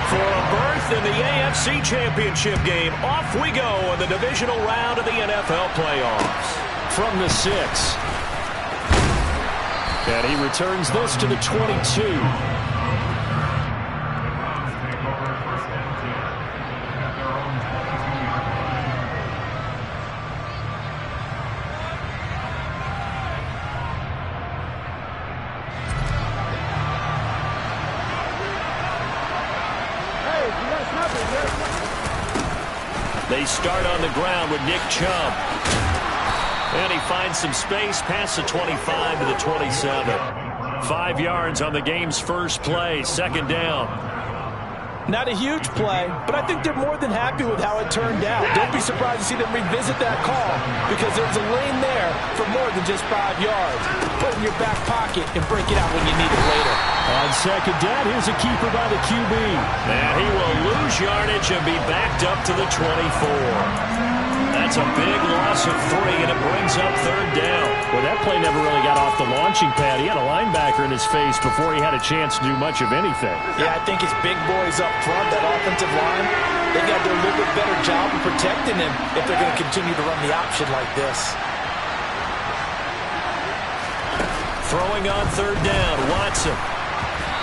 For a berth in the AFC Championship game, off we go in the divisional round of the NFL playoffs. From the 6. And he returns this to the 22. They start on the ground with Nick Chubb. And he finds some space past the 25 to the 27. 5 yards on the game's first play, second down. Not a huge play, but I think they're more than happy with how it turned out. Don't be surprised to see them revisit that call because there's a lane there for more than just 5 yards. Put it in your back pocket and break it out when you need it later. On second down, here's a keeper by the QB. And he will lose yardage and be backed up to the 24. That's a big loss of 3, and it brings up third down. Well, that play never really got off the launching pad. He had a linebacker in his face before he had a chance to do much of anything. Yeah, I think it's big boys up front, that offensive line. They got to do a little bit better job of protecting him if they're going to continue to run the option like this. Throwing on third down, Watson.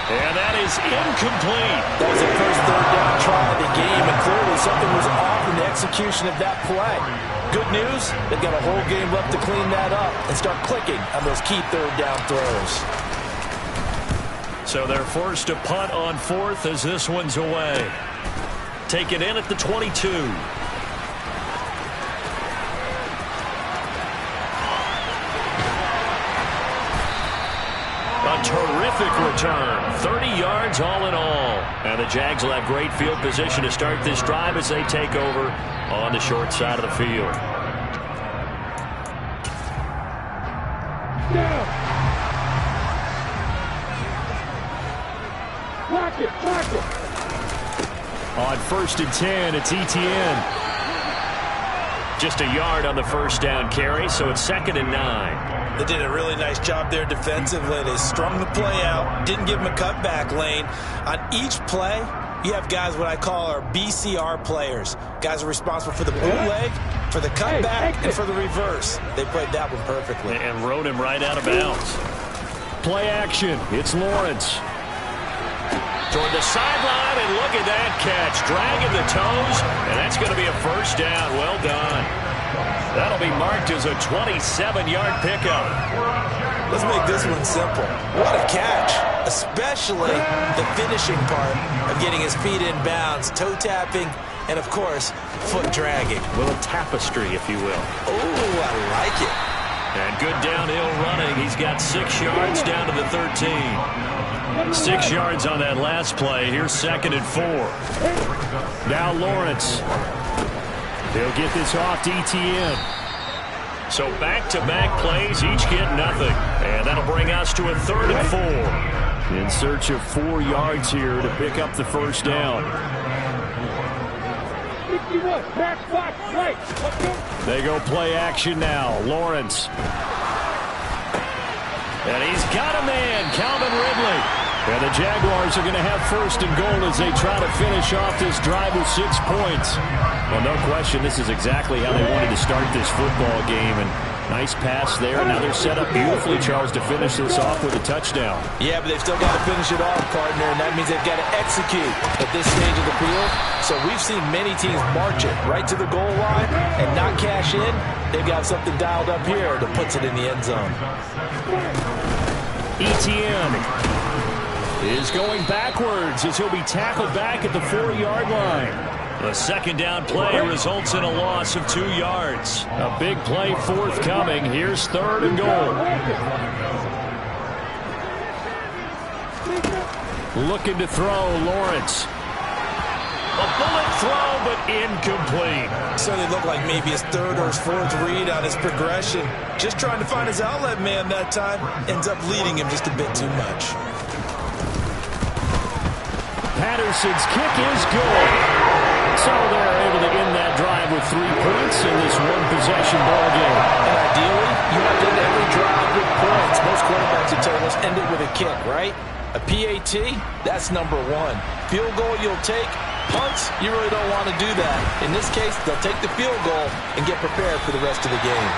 And that is incomplete. That was the first third down try of the game, and clearly something was off in the execution of that play. Good news, they've got a whole game left to clean that up and start clicking on those key third down throws. So they're forced to punt on fourth as this one's away. Take it in at the 22. A terrific return. 30 yards all in all. And the Jags will have great field position to start this drive as they take over on the short side of the field. Block it. On first and 10, it's Etienne. Just a yard on the first down carry, so it's 2nd and 9. They did a really nice job there defensively. They strung the play out, didn't give him a cutback lane. On each play, you have guys what I call our BCR players. Guys are responsible for the bootleg, for the cutback, and for the reverse. They played that one perfectly. And rode him right out of bounds. Play action. It's Lawrence. Toward the sideline, and look at that catch. Dragging the toes, and that's going to be a first down. Well done. That'll be marked as a 27-yard pickup. Let's make this one simple. What a catch, especially the finishing part of getting his feet in bounds, toe tapping, and, of course, foot dragging. A little tapestry, if you will. Oh, I like it. And good downhill running. He's got 6 yards down to the 13. 6 yards on that last play. Here's 2nd and 4. Now Lawrence. They'll get this off to Etienne. So back-to-back plays, each get nothing. And that'll bring us to a 3rd and 4. In search of 4 yards here to pick up the first down. They go play action now. Lawrence. And he's got a man, Calvin Ridley. And the Jaguars are going to have 1st and goal as they try to finish off this drive with 6 points. Well, no question, this is exactly how they wanted to start this football game. And nice pass there. Now they're set up beautifully, Charles, to finish this off with a touchdown. Yeah, but they've still got to finish it off, partner, and that means they've got to execute at this stage of the field. So we've seen many teams march it right to the goal line and not cash in. They've got something dialed up here that puts it in the end zone. Etienne is going backwards as he'll be tackled back at the 4-yard line. The 2nd down play results in a loss of 2 yards. A big play forthcoming. Here's 3rd and goal. Looking to throw, Lawrence. A bullet throw, but incomplete. Certainly looked like maybe his 3rd or his 4th read on his progression. Just trying to find his outlet man that time. Ends up leading him just a bit too much. Patterson's kick is good. So they're able to end that drive with 3 points in this one-possession ball game. And ideally, you want to end every drive with points. Most quarterbacks would tell us end it with a kick, right? A PAT, that's number one. Field goal you'll take. Punts, you really don't want to do that. In this case, they'll take the field goal and get prepared for the rest of the game.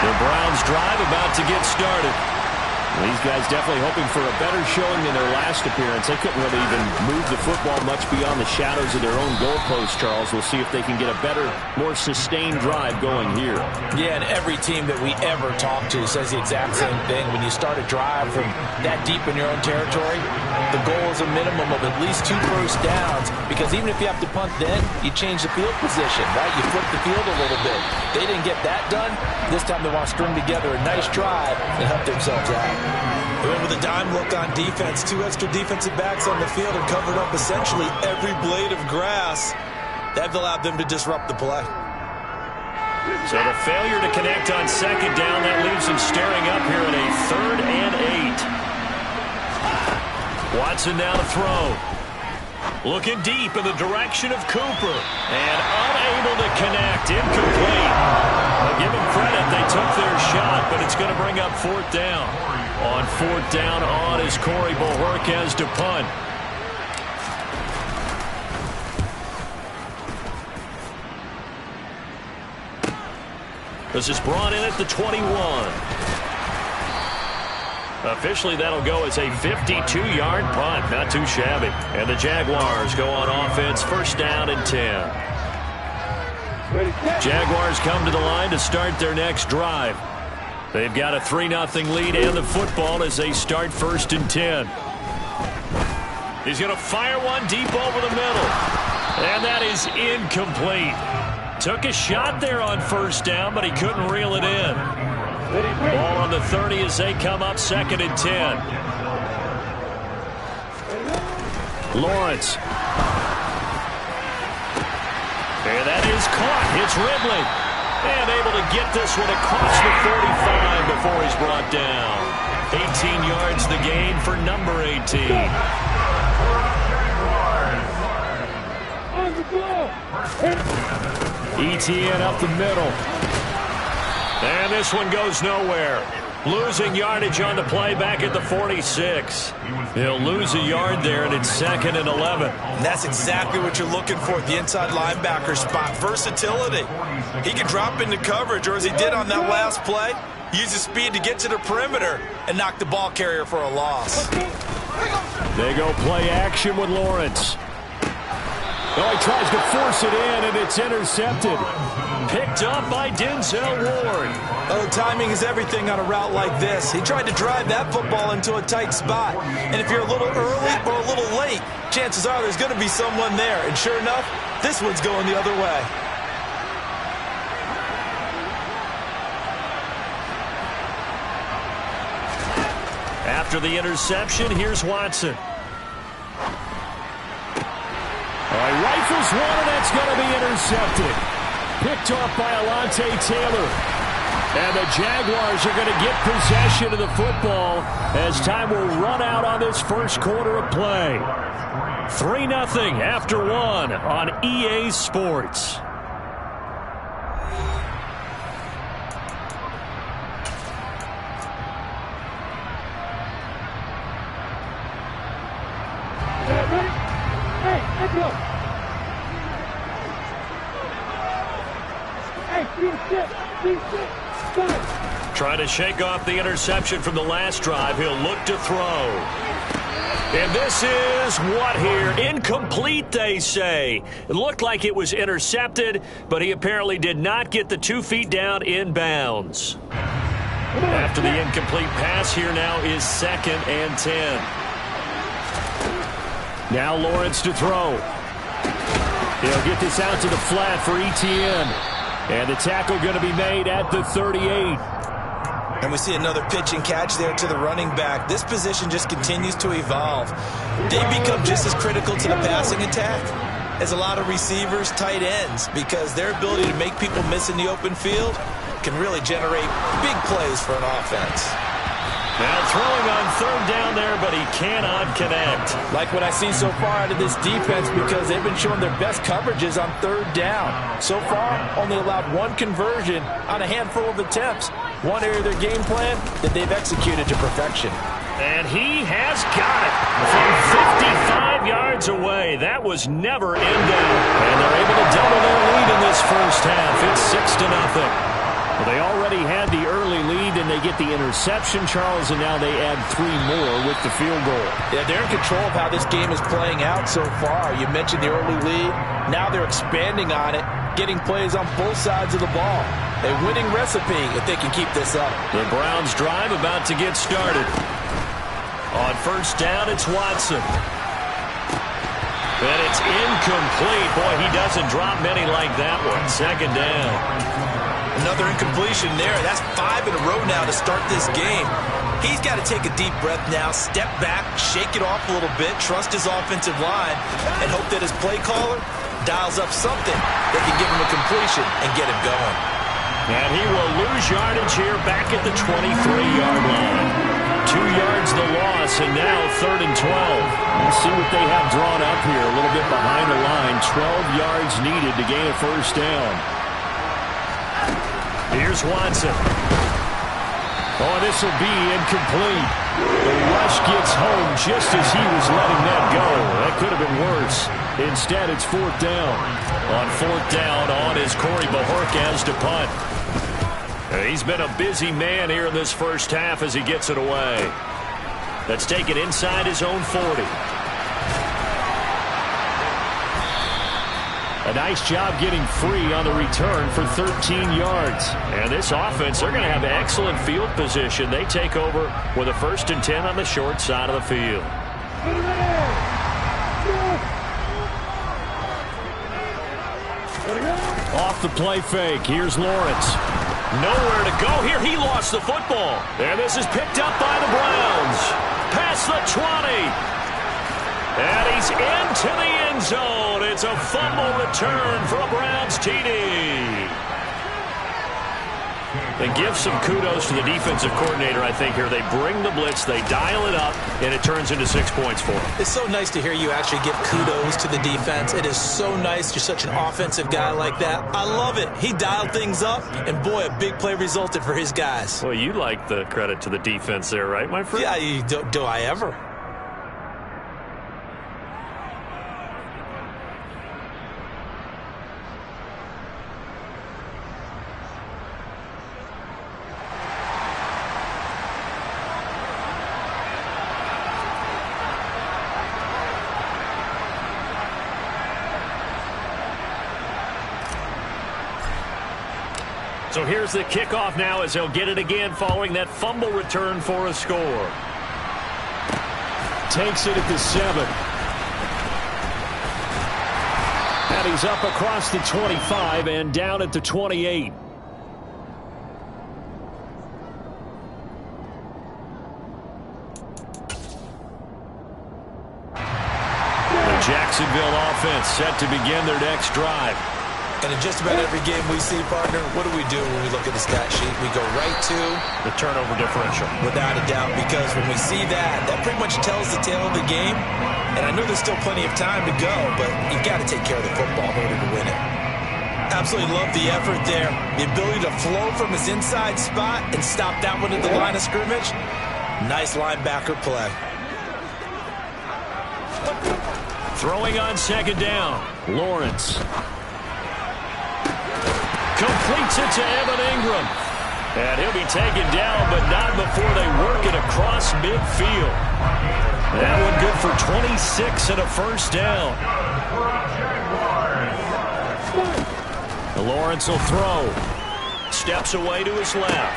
The Browns drive about to get started. These guys definitely hoping for a better showing than their last appearance. They couldn't really even move the football much beyond the shadows of their own goalpost, Charles. We'll see if they can get a better, more sustained drive going here. Yeah, and every team that we ever talk to says the exact same thing. When you start a drive from that deep in your own territory, the goal is a minimum of at least 2 first downs, because even if you have to punt then, you change the field position, right? You flip the field a little bit. They didn't get that done. This time they want to string together a nice drive and help themselves out. They went with a dime look on defense. 2 extra defensive backs on the field and covered up essentially every blade of grass. That allowed them to disrupt the play. So the failure to connect on second down, that leaves them staring up here at a 3rd and 8. Watson now to throw. Looking deep in the direction of Cooper. And unable to connect. Incomplete. I'll give them credit. They took their shot, but it's going to bring up 4th down. On 4th down on is Corey Bojorquez to punt. This is brought in at the 21. Officially, that'll go as a 52-yard punt. Not too shabby. And the Jaguars go on offense, 1st down and 10. Jaguars come to the line to start their next drive. They've got a 3-0 lead and the football as they start 1st and 10. He's going to fire one deep over the middle. And that is incomplete. Took a shot there on 1st down, but he couldn't reel it in. Ball on the 30 as they come up 2nd and 10. Lawrence. And that is caught. It's Ridley. And able to get this one across the 45 before he's brought down. 18 yards the gain for number 18. Etienne up the middle. And this one goes nowhere. Losing yardage on the play back at the 46. He'll lose a yard there, and it's 2nd and 11. And that's exactly what you're looking for at the inside linebacker spot. Versatility. He can drop into coverage, or as he did on that last play, use his speed to get to the perimeter and knock the ball carrier for a loss. They go play action with Lawrence. Oh, he tries to force it in, and it's intercepted. Picked up by Denzel Ward. Oh, timing is everything on a route like this. He tried to drive that football into a tight spot. And if you're a little early or a little late, chances are there's going to be someone there. And sure enough, this one's going the other way. After the interception, here's Watson. Rifles one, and that's going to be intercepted. Picked off by Alontae Taylor. And the Jaguars are going to get possession of the football as time will run out on this 1st quarter of play. 3-0 after 1 on EA Sports. Hey, let's go. Trying to shake off the interception from the last drive. He'll look to throw. And this is what here? Incomplete, they say. It looked like it was intercepted, but he apparently did not get the 2 feet down in bounds. After the incomplete pass, here now is 2nd and 10. Now Lawrence to throw. He'll get this out to the flat for Etienne. And the tackle going to be made at the 38. And we see another pitch and catch there to the running back. This position just continues to evolve. They become just as critical to the passing attack as a lot of receivers, tight ends, because their ability to make people miss in the open field can really generate big plays for an offense. Now throwing on third down there, but he cannot connect. Like what I see so far out of this defense, because they've been showing their best coverages on third down. So far, only allowed one conversion on a handful of attempts. One area of their game plan that they've executed to perfection. And he has got it from 55 yards away. That was never in doubt. And they're able to double their lead in this first half. It's 6-0. Well, they already had the early lead, and they get the interception, Charles, and now they add 3 more with the field goal. Yeah, they're in control of how this game is playing out so far. You mentioned the early lead. Now they're expanding on it, getting plays on both sides of the ball. A winning recipe if they can keep this up. The Browns drive about to get started. On first down, it's Watson. And it's incomplete. Boy, he doesn't drop many like that one. Second down. Another incompletion there. That's 5 in a row now to start this game. He's got to take a deep breath now, step back, shake it off a little bit, trust his offensive line, and hope that his play caller dials up something that can give him a completion and get him going. And he will lose yardage here back at the 23-yard line. 2 yards the loss, and now 3rd and 12. Let's see what they have drawn up here. A little bit behind the line. 12 yards needed to gain a first down. Here's Watson. Oh, this will be incomplete. The rush gets home just as he was letting that go. That could have been worse. Instead, it's 4th down. On 4th down, on is Corey Bojorquez to punt. He's been a busy man here in this first half as he gets it away. Let's take it inside his own 40. A nice job getting free on the return for 13 yards. And this offense, they're going to have excellent field position. They take over with a 1st and 10 on the short side of the field. Off the play fake. Here's Lawrence. Nowhere to go here. He lost the football. And this is picked up by the Browns. Past the 20. And he's into the end zone. It's a fumble return for a Browns TD. And give some kudos to the defensive coordinator, I think, here. They bring the blitz, they dial it up, and it turns into 6 points for them. It's so nice to hear you actually give kudos to the defense. It is so nice. You're such an offensive guy like that. I love it. He dialed things up, and boy, a big play resulted for his guys. Well, you like the credit to the defense there, right, my friend? Yeah, do I ever? So here's the kickoff now as they'll get it again following that fumble return for a score. Takes it at the 7. And he's up across the 25 and down at the 28. The Jacksonville offense set to begin their next drive. And in just about every game we see, partner, what do we do when we look at the stat sheet? We go right to the turnover differential. Without a doubt, because when we see that, that pretty much tells the tale of the game. And I know there's still plenty of time to go, but you've got to take care of the football in order to win it. Absolutely love the effort there. The ability to flow from his inside spot and stop that one at the line of scrimmage. Nice linebacker play. Throwing on 2nd down. Lawrence. Completes it to Evan Ingram. And he'll be taken down, but not before they work it across midfield. That one good for 26 and a first down. Lawrence will throw. Steps away to his left.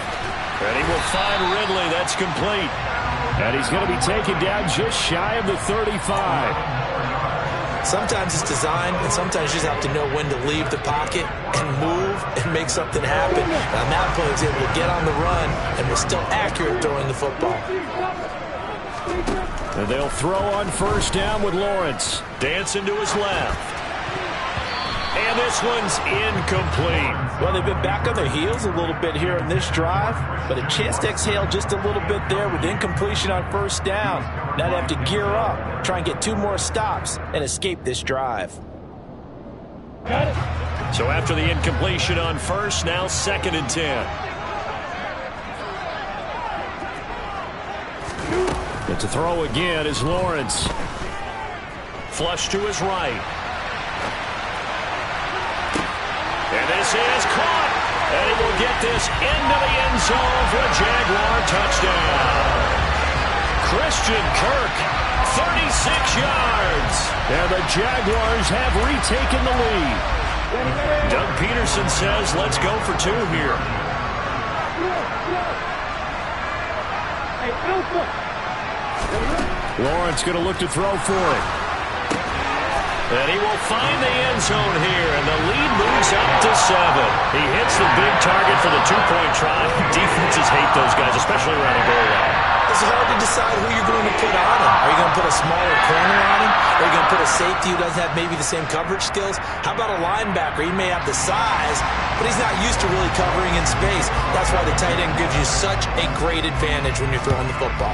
And he will find Ridley. That's complete. And he's going to be taken down just shy of the 35. Sometimes it's design, and sometimes you just have to know when to leave the pocket and move and make something happen. On that play, he was able to get on the run and was still accurate throwing the football. And they'll throw on 1st down with Lawrence. Dancing to his left. And this one's incomplete. Well, they've been back on their heels a little bit here in this drive, but a chance to exhale just a little bit there with incompletion on first down. Now they have to gear up, try and get 2 more stops, and escape this drive. So after the incompletion on first, now 2nd and 10. And to throw again is Lawrence. Flush to his right. And this is caught. And he will get this into the end zone for a Jaguar touchdown. Christian Kirk, 36 yards. And the Jaguars have retaken the lead. Doug Peterson says, let's go for 2 here. Lawrence going to look to throw for it. And he will find the end zone here, and the lead moves up to 7. He hits the big target for the 2-point try. Defenses hate those guys, especially around a goal line. It's hard to decide who you're going to put on him. Are you going to put a smaller corner on him? Are you going to put a safety who doesn't have maybe the same coverage skills? How about a linebacker? He may have the size, but he's not used to really covering in space. That's why the tight end gives you such a great advantage when you're throwing the football.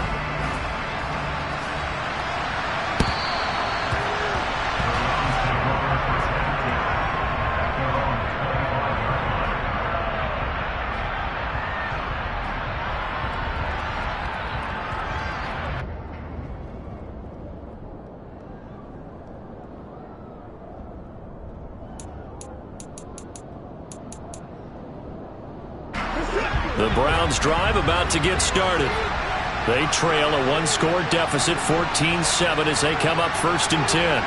The Browns drive about to get started. They trail a 1-score deficit, 14-7, as they come up 1st and 10.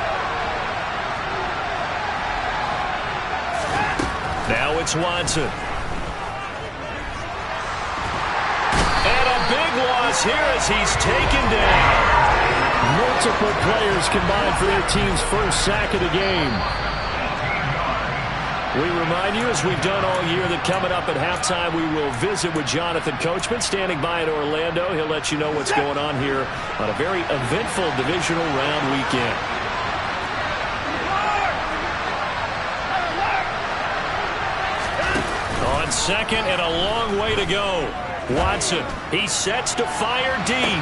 Now it's Watson. And a big loss here as he's taken down. Multiple players combined for their team's first sack of the game. We remind you, as we've done all year, that coming up at halftime, we will visit with Jonathan Coachman, standing by in Orlando. He'll let you know what's going on here on a very eventful divisional round weekend. On 2nd and a long way to go. Watson, he sets to fire deep.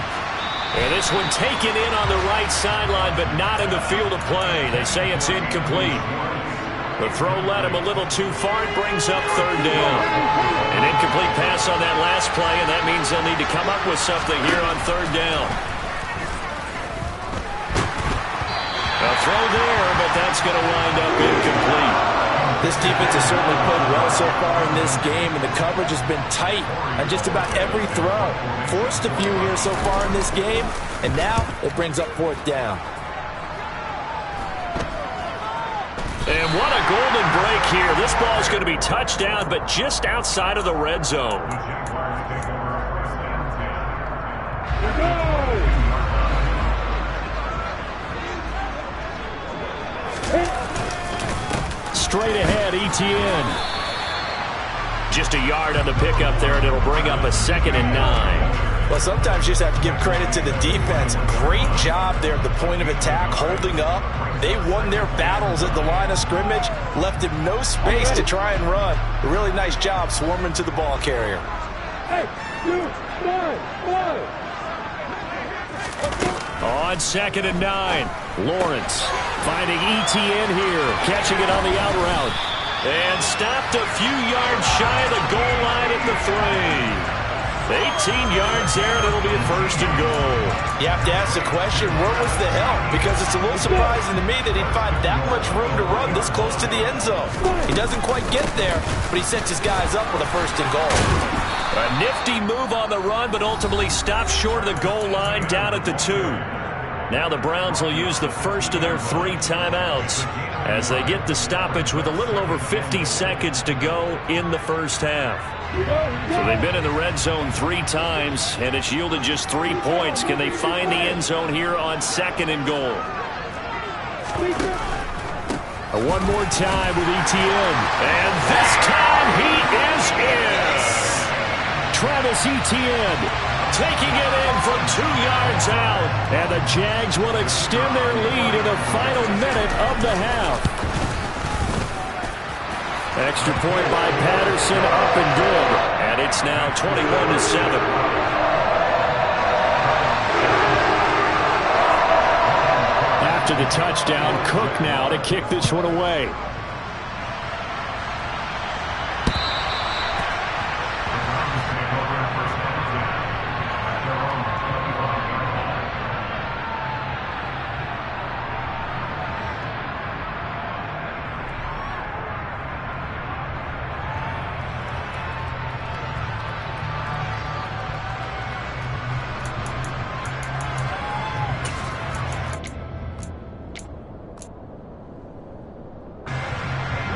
And this one taken in on the right sideline, but not in the field of play. They say it's incomplete. The throw led him a little too far. It brings up 3rd down. An incomplete pass on that last play, and that means they'll need to come up with something here on 3rd down. A throw there, but that's going to wind up incomplete. This defense has certainly played well so far in this game, and the coverage has been tight on just about every throw. Forced a few here so far in this game, and now it brings up 4th down. And what a golden break here. This ball is going to be touchdown, but just outside of the red zone. Straight ahead, Etienne. Just a yard on the pickup there, and it'll bring up a 2nd and 9. Well, sometimes you just have to give credit to the defense. Great job there at the point of attack, holding up. They won their battles at the line of scrimmage, left him no space to try and run. A really nice job swarming to the ball carrier. 8, 2, 9, 1. On 2nd and 9, Lawrence finding Etienne here, catching it on the out route. And stopped a few yards shy of the goal line at the 3. 18 yards there, and it'll be a 1st and goal. You have to ask the question, where was the help? Because it's a little surprising to me that he'd find that much room to run this close to the end zone. He doesn't quite get there, but he sets his guys up with a 1st and goal. A nifty move on the run, but ultimately stopped short of the goal line down at the 2. Now the Browns will use the first of their 3 timeouts as they get the stoppage with a little over 50 seconds to go in the first half. So they've been in the red zone 3 times, and it's yielded just 3 points. Can they find the end zone here on 2nd and goal? One more time with Etienne. And this time he is in. Travis Etienne taking it in from 2 yards out. And the Jags will extend their lead in the final minute of the half. Extra point by Patterson, up and good. And it's now 21-7. After the touchdown, Cook now to kick this one away.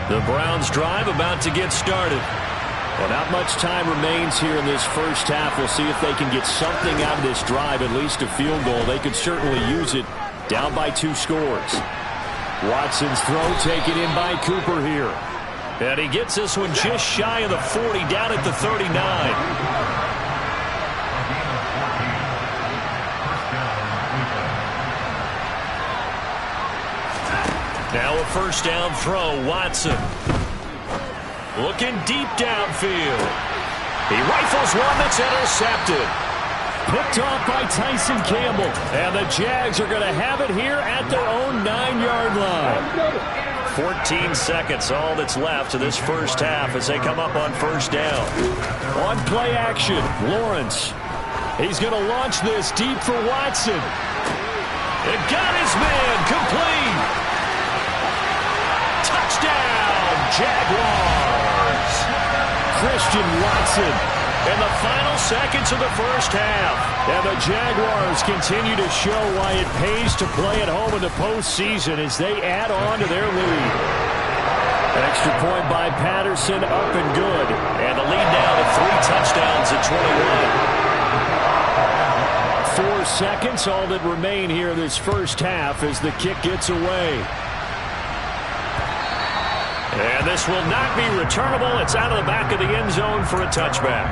The Browns drive about to get started. Well, not much time remains here in this first half. We'll see if they can get something out of this drive, at least a field goal. They could certainly use it, down by 2 scores. Watson's throw taken in by Cooper here. And he gets this one just shy of the 40, down at the 39. Now a first down throw, Watson. Looking deep downfield. He rifles one that's intercepted. Picked off by Tyson Campbell. And the Jags are going to have it here at their own 9-yard line. 14 seconds, all that's left of this first half as they come up on first down. On play action, Lawrence. He's going to launch this deep for Watson. It got his man complete. Touchdown, Jaguars. Christian Watson in the final seconds of the first half. And the Jaguars continue to show why it pays to play at home in the postseason as they add on to their lead. Extra point by Patterson, up and good. And the lead now to 3 touchdowns at 21. 4 seconds, all that remain here this first half as the kick gets away. And this will not be returnable. It's out of the back of the end zone for a touchback.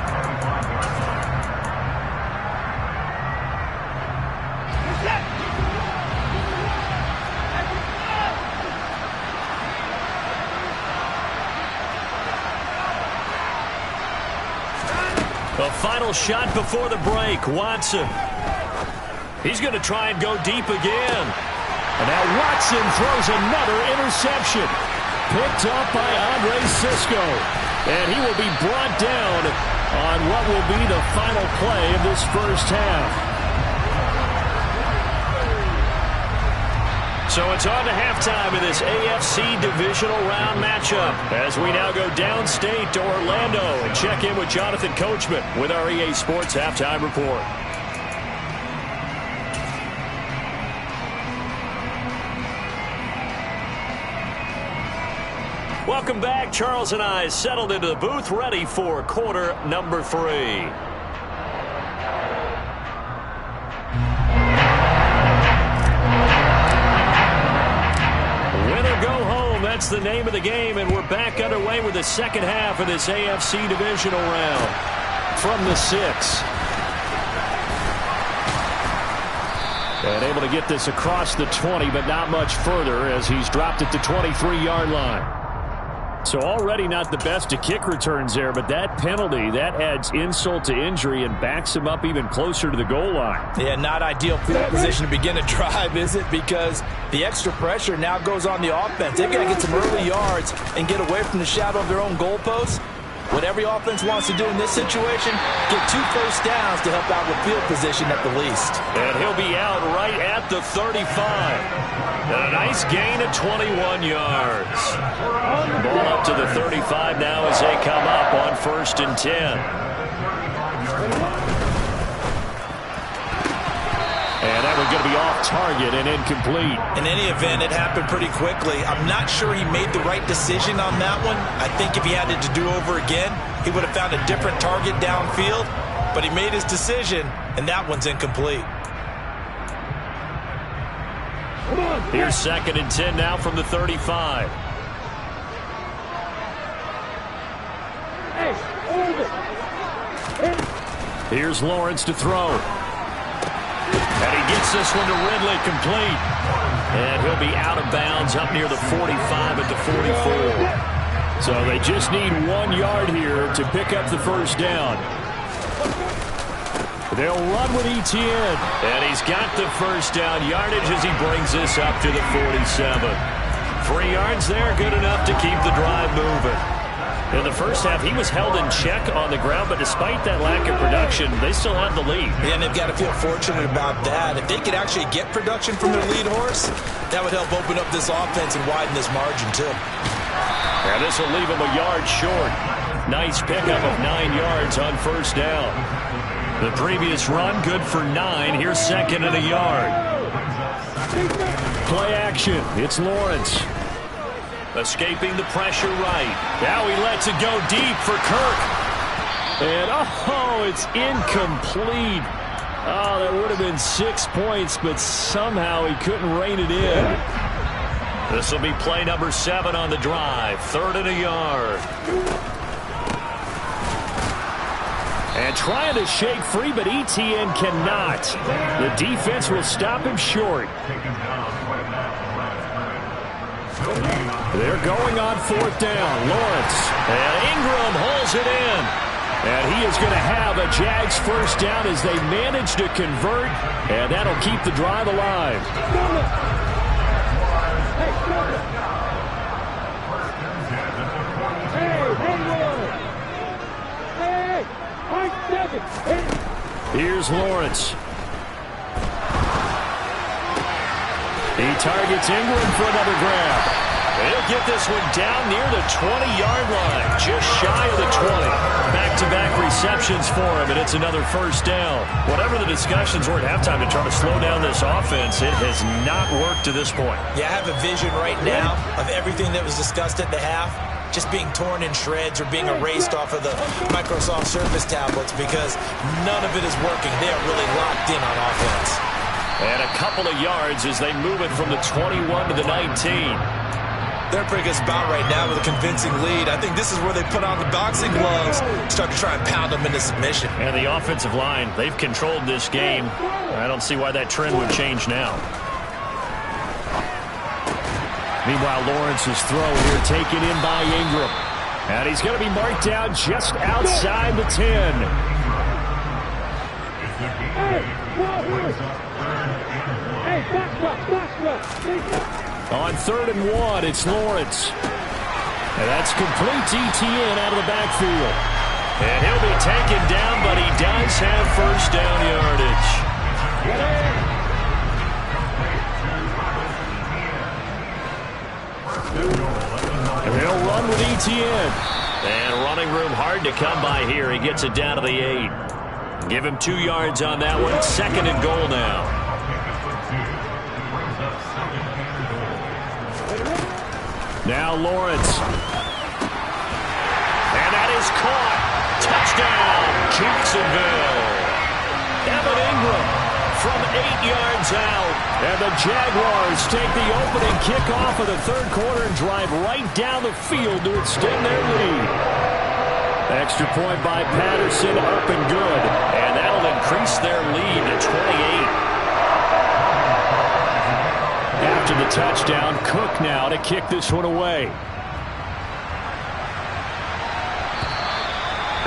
The final shot before the break, Watson. He's going to try and go deep again. And now Watson throws another interception. Picked up by Andre Cisco. And he will be brought down on what will be the final play of this first half. So it's on to halftime in this AFC divisional round matchup as we now go downstate to Orlando and check in with Jonathan Coachman with our EA Sports Halftime Report. Welcome back. Charles and I settled into the booth, ready for quarter number 3. Win or go home, that's the name of the game, and we're back underway with the second half of this AFC divisional round. From the 6. And able to get this across the 20, but not much further as he's dropped it to 23-yard line. So already not the best of kick returns there, but that penalty, that adds insult to injury and backs him up even closer to the goal line. Yeah, not ideal field position to begin a drive, is it? Because the extra pressure now goes on the offense. They've got to get some early yards and get away from the shadow of their own goalposts. What every offense wants to do in this situation, get 2 first downs to help out with field position at the least. And he'll be out right at the 35. And a nice gain of 21 yards. Ball up to the 35 now as they come up on 1st and 10. And that one's going to be off target and incomplete. In any event, it happened pretty quickly. I'm not sure he made the right decision on that one. I think if he had it to do over again, he would have found a different target downfield. But he made his decision, and that one's incomplete. Here's 2nd and 10 now from the 35. Here's Lawrence to throw. And he gets this one to Ridley, complete. And he'll be out of bounds up near the 45 at the 44. So they just need 1 yard here to pick up the first down. They'll run with Etienne. And he's got the first down yardage as he brings this up to the 47. 3 yards there, good enough to keep the drive moving. In the first half, he was held in check on the ground, but despite that lack of production, they still have the lead. Yeah, and they've got to feel fortunate about that. If they could actually get production from their lead horse, that would help open up this offense and widen this margin, too. And this will leave him a yard short. Nice pickup of 9 yards on first down. The previous run, good for 9. Here's second and a yard. Play action. It's Lawrence. Escaping the pressure right. Now he lets it go deep for Kirk. And, it's incomplete. Oh, that would have been 6 points, but somehow he couldn't rein it in. This will be play number 7 on the drive. 3rd and a yard. And trying to shake free, but Etienne cannot. The defense will stop him short. They're going on 4th down. Lawrence. And Ingram holds it in. And he is going to have a Jags first down as they manage to convert. And that'll keep the drive alive. Here's Lawrence. He targets Ingram for another grab. He'll get this one down near the 20-yard line, just shy of the 20. Back-to-back receptions for him, and it's another first down. Whatever the discussions were at halftime to try to slow down this offense, it has not worked to this point. Yeah, I have a vision right now of everything that was discussed at the half just being torn in shreds or being erased off of the Microsoft Surface tablets because none of it is working. They are really locked in on offense. And a couple of yards as they move it from the 21 to the 19. They're a pretty good spot right now with a convincing lead. I think this is where they put on the boxing gloves, start to try and pound them into submission. And the offensive line, they've controlled this game. I don't see why that trend would change now. Meanwhile, Lawrence's throw here taken in by Ingram. And he's going to be marked down just outside the 10. On 3rd and 1, it's Lawrence. And that's complete to Etienne out of the backfield. And he'll be taken down, but he does have first down yardage. And they'll run with Etienne. And running room hard to come by here. He gets it down to the 8. Give him 2 yards on that one. 2nd and goal now. Now Lawrence. And that is caught. Touchdown, Jacksonville. Evan Ingram from 8 yards out. And the Jaguars take the opening kickoff of the 3rd quarter and drive right down the field to extend their lead. Extra point by Patterson, up and good. And that'll increase their lead to 28. After the touchdown, Cook now to kick this one away.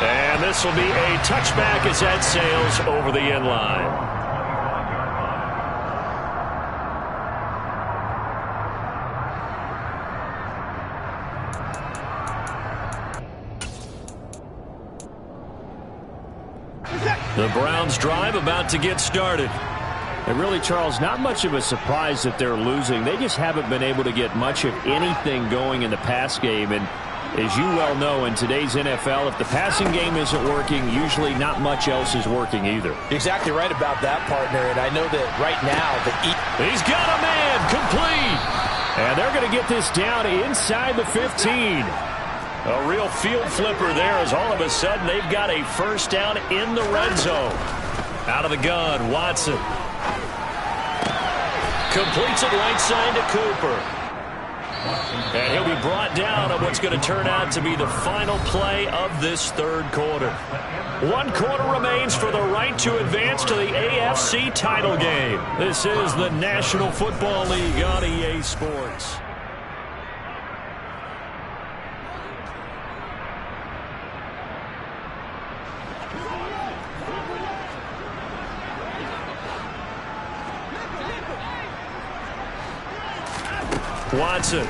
And this will be a touchback as that sails over the end line. The Browns drive about to get started. And really, Charles, not much of a surprise that they're losing. They just haven't been able to get much of anything going in the pass game. And as you well know, in today's NFL, if the passing game isn't working, usually not much else is working either. You're exactly right about that, partner. And I know that right now, he's got a man complete. And they're going to get this down inside the 15. A real field flipper there as all of a sudden they've got a first down in the red zone. Out of the gun, Watson. Completes it right side to Cooper. And he'll be brought down on what's going to turn out to be the final play of this 3rd quarter. 1 quarter remains for the right to advance to the AFC title game. This is the National Football League on EA Sports. Watson.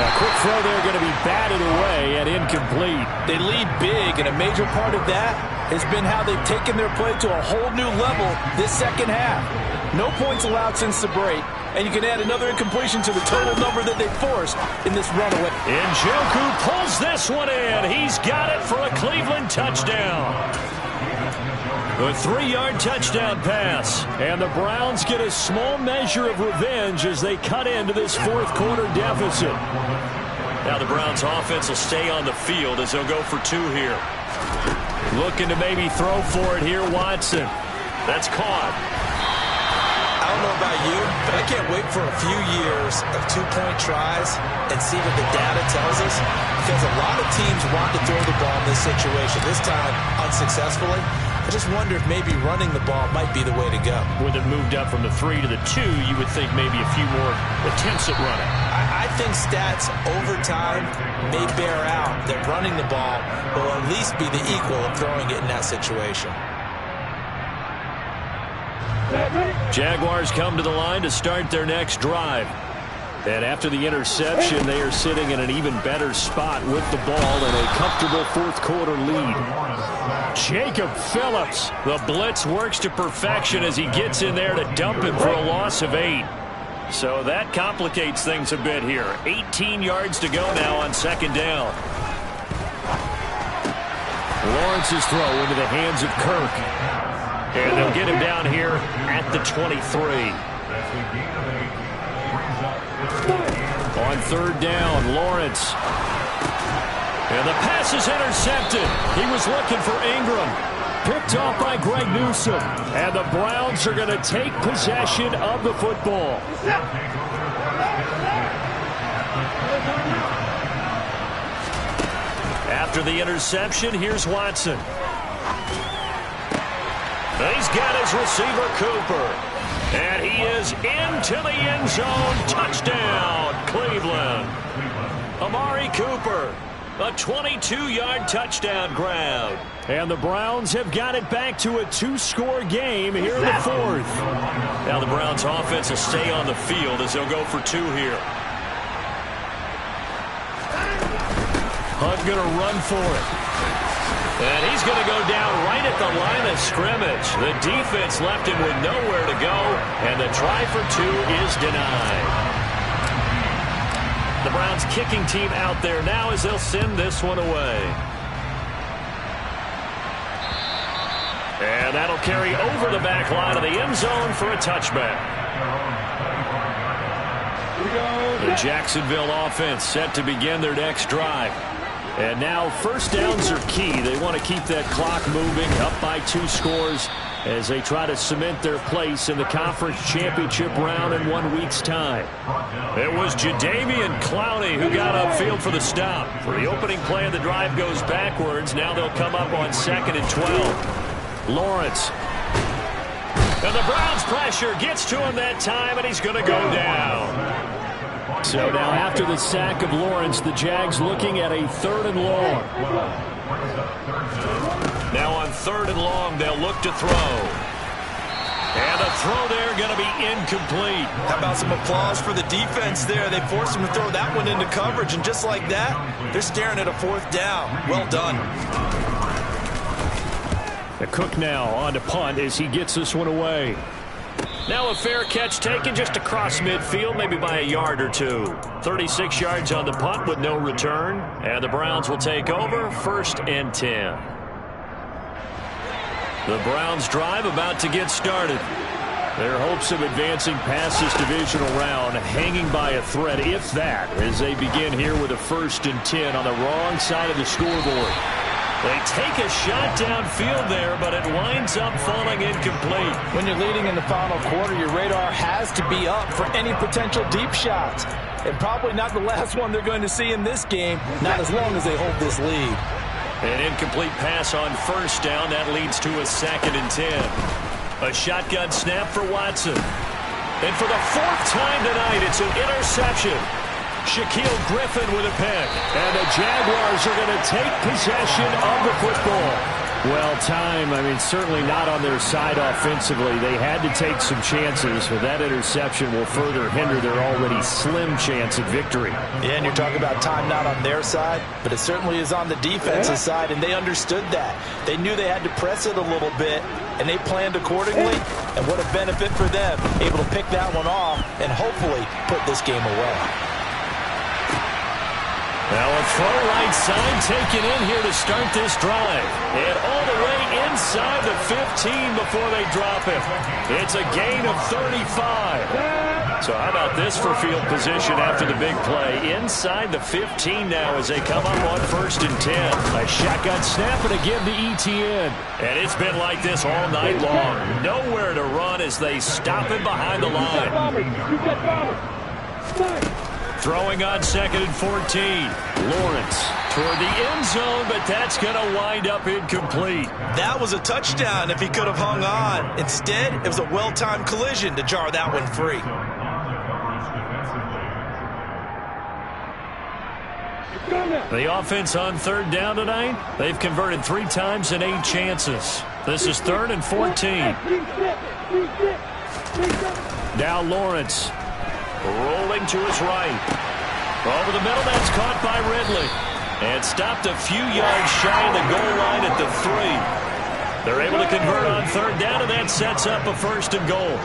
A quick throw there going to be batted away and incomplete. They lead big, and a major part of that has been how they've taken their play to a whole new level this second half. No points allowed since the break, and you can add another incompletion to the total number that they forced in this runaway. Njoku pulls this one in. He's got it for a Cleveland touchdown. A 3-yard touchdown pass. And the Browns get a small measure of revenge as they cut into this fourth-quarter deficit. Now the Browns offense will stay on the field as they'll go for 2 here. Looking to maybe throw for it here, Watson. That's caught. I don't know about you, but I can't wait for a few years of 2-point tries and see what the data tells us, because a lot of teams want to throw the ball in this situation, this time unsuccessfully. I just wonder if maybe running the ball might be the way to go. With it moved up from the 3 to the 2, you would think maybe a few more attempts at running. I think stats over time may bear out that running the ball will at least be the equal of throwing it in that situation. Jaguars come to the line to start their next drive. And after the interception, they are sitting in an even better spot with the ball in a comfortable fourth-quarter lead. Jacob Phillips. The blitz works to perfection as he gets in there to dump him for a loss of 8. So that complicates things a bit here. 18 yards to go now on second down. Lawrence's throw into the hands of Kirk. And they'll get him down here at the 23. On third down, Lawrence. And the pass is intercepted. He was looking for Ingram. Picked off by Greg Newsome. And the Browns are going to take possession of the football. After the interception, here's Watson. He's got his receiver, Cooper. And he is into the end zone. Touchdown, Cleveland. Amari Cooper, a 22-yard touchdown grab. And the Browns have got it back to a 2-score game here in the fourth. Now the Browns offense will stay on the field as they'll go for 2 here. Hunt going to run for it. And he's going to go down right at the line of scrimmage. The defense left him with nowhere to go, and the try for 2 is denied. The Browns kicking team out there now as they'll send this one away. And that'll carry over the back line of the end zone for a touchback. The Jacksonville offense set to begin their next drive. And now first downs are key. They want to keep that clock moving, up by 2 scores as they try to cement their place in the conference championship round in 1 week's time. It was Jadeveon Clowney who got upfield for the stop. For the opening play of the drive goes backwards. Now they'll come up on 2nd and 12. Lawrence. And the Browns pressure gets to him that time, and he's going to go down. So now after the sack of Lawrence, the Jags looking at a 3rd and long. Now on 3rd and long, they'll look to throw. And the throw there going to be incomplete. How about some applause for the defense there? They forced him to throw that one into coverage, and just like that, they're staring at a 4th down. Well done. The Cook now on to punt as he gets this one away. Now a fair catch taken just across midfield, maybe by a yard or 2. 36 yards on the punt with no return. And the Browns will take over 1st and 10. The Browns drive about to get started. Their hopes of advancing past this divisional round hanging by a thread, if that, as they begin here with a 1st and 10 on the wrong side of the scoreboard. They take a shot downfield there, but it winds up falling incomplete. When you're leading in the final quarter, your radar has to be up for any potential deep shots. And probably not the last one they're going to see in this game, not as long as they hold this lead. An incomplete pass on 1st down. That leads to a 2nd and 10. A shotgun snap for Watson. And for the 4th time tonight, it's an interception. Shaquille Griffin with a pick. And the Jaguars are going to take possession of the football. Well, time, certainly not on their side offensively. They had to take some chances, but that interception will further hinder their already slim chance at victory. Yeah, and you're talking about time not on their side, but it certainly is on the defensive side, and they understood that. They knew they had to press it a little bit, and they planned accordingly, and what a benefit for them, able to pick that one off and hopefully put this game away. Now a throw right side taken in here to start this drive. And all the way inside the 15 before they drop it. It's a gain of 35. So how about this for field position after the big play? Inside the 15 now as they come up on 1st and 10. A shotgun snap and again to Etienne. And it's been like this all night long. Nowhere to run as they stop him behind the line. Throwing on 2nd and 14. Lawrence toward the end zone, but that's going to wind up incomplete. That was a touchdown if he could have hung on. Instead, it was a well-timed collision to jar that one free. The offense on 3rd down tonight, they've converted 3 times in 8 chances. This is 3rd and 14. Now Lawrence. Rolling to his right. Over the middle, that's caught by Ridley. And stopped a few yards shy of the goal line at the 3. They're able to convert on 3rd down, and that sets up a 1st and goal.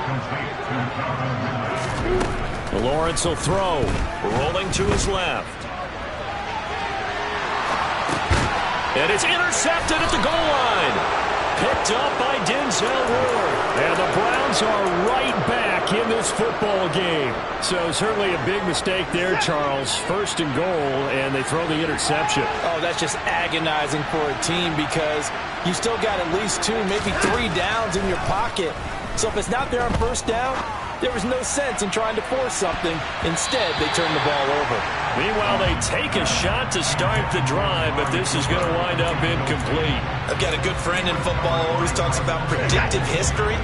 Lawrence will throw. Rolling to his left. And it's intercepted at the goal line. Picked up by Denzel Ward. And the Browns are right back in this football game. So certainly a big mistake there, Charles. 1st and goal, and they throw the interception. Oh, that's just agonizing for a team because you still got at least 2, maybe 3 downs in your pocket. So if it's not there on 1st down, there was no sense in trying to force something. Instead, they turn the ball over. Meanwhile, they take a shot to start the drive, but this is going to wind up incomplete. I've got a good friend in football who always talks about predictive history.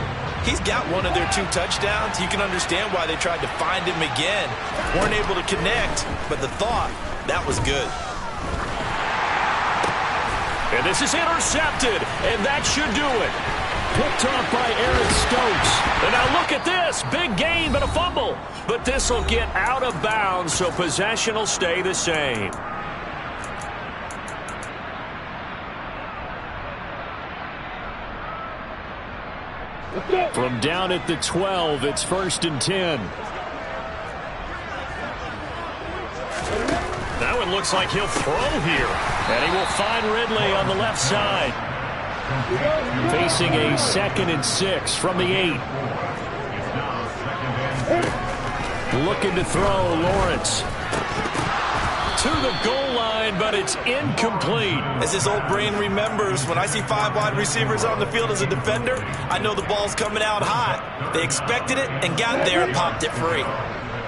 He's got one of their 2 touchdowns. You can understand why they tried to find him again. Weren't able to connect, but the thought, that was good. And this is intercepted, and that should do it. Picked off by Eric Stokes. And now look at this. Big gain, but a fumble. But this will get out of bounds, so possession will stay the same. From down at the 12, it's 1st and 10. That one looks like he'll throw here. And he will find Ridley on the left side. Facing a 2nd and 6 from the 8. Looking to throw, Lawrence. To the goal line, but it's incomplete. As his old brain remembers, when I see 5 wide receivers on the field as a defender, I know the ball's coming out hot. They expected it and got there and popped it free.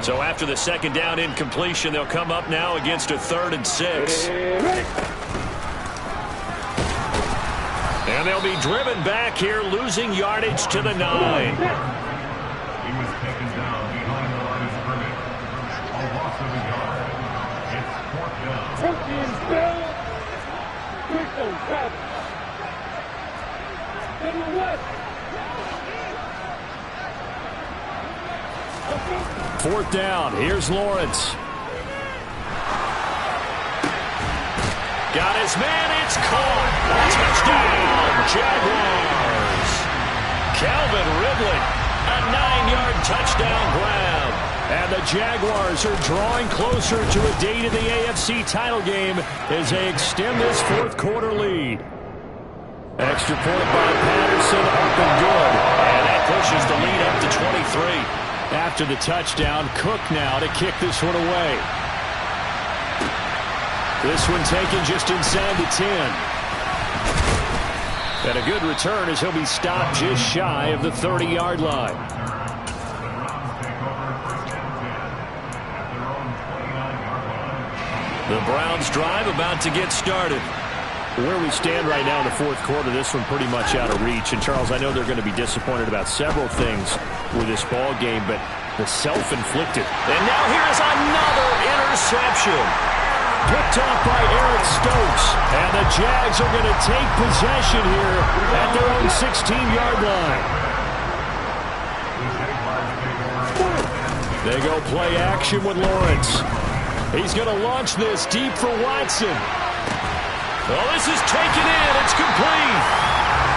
So after the 2nd down incompletion, they'll come up now against a 3rd and 6. And they'll be driven back here, losing yardage to the 9. He was taken down behind the line of scrimmage. A loss of a yard. It's 4th down. Fourth down. Here's Lawrence. Got his man. It's caught. Touchdown, Jaguars. Calvin Ridley, a 9-yard touchdown grab. And the Jaguars are drawing closer to a date in the AFC title game as they extend this 4th quarter lead. Extra point by Patterson, up and good. And that pushes the lead up to 23. After the touchdown, Cook now to kick this one away. This one taken just inside the 10. And a good return as he'll be stopped just shy of the 30-yard line. The Browns drive about to get started. Where we stand right now in the 4th quarter, this one pretty much out of reach. And, Charles, I know they're going to be disappointed about several things with this ball game, but the self-inflicted. And now here's another interception. Picked off by Eric Stokes. And the Jags are going to take possession here at their own 16-yard line. They go play action with Lawrence. He's going to launch this deep for Watson. Well, this is taken in. It's complete.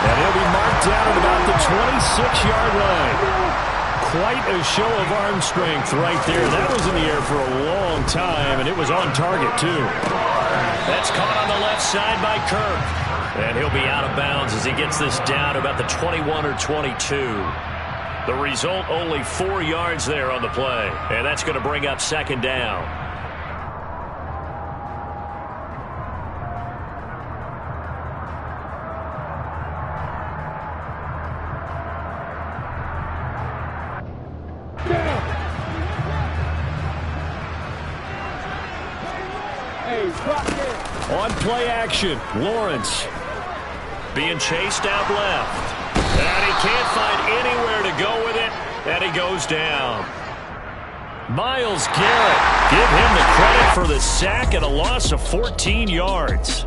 And he'll be marked down at about the 26-yard line. Quite a show of arm strength right there. That was in the air for a long time, and it was on target, too. That's caught on the left side by Kirk. And he'll be out of bounds as he gets this down about the 21 or 22. The result, only 4 yards there on the play. And that's going to bring up second down. On play action, Lawrence. Being chased out left. And he can't find anywhere to go with it. And he goes down. Myles Garrett. Give him the credit for the sack and a loss of 14 yards.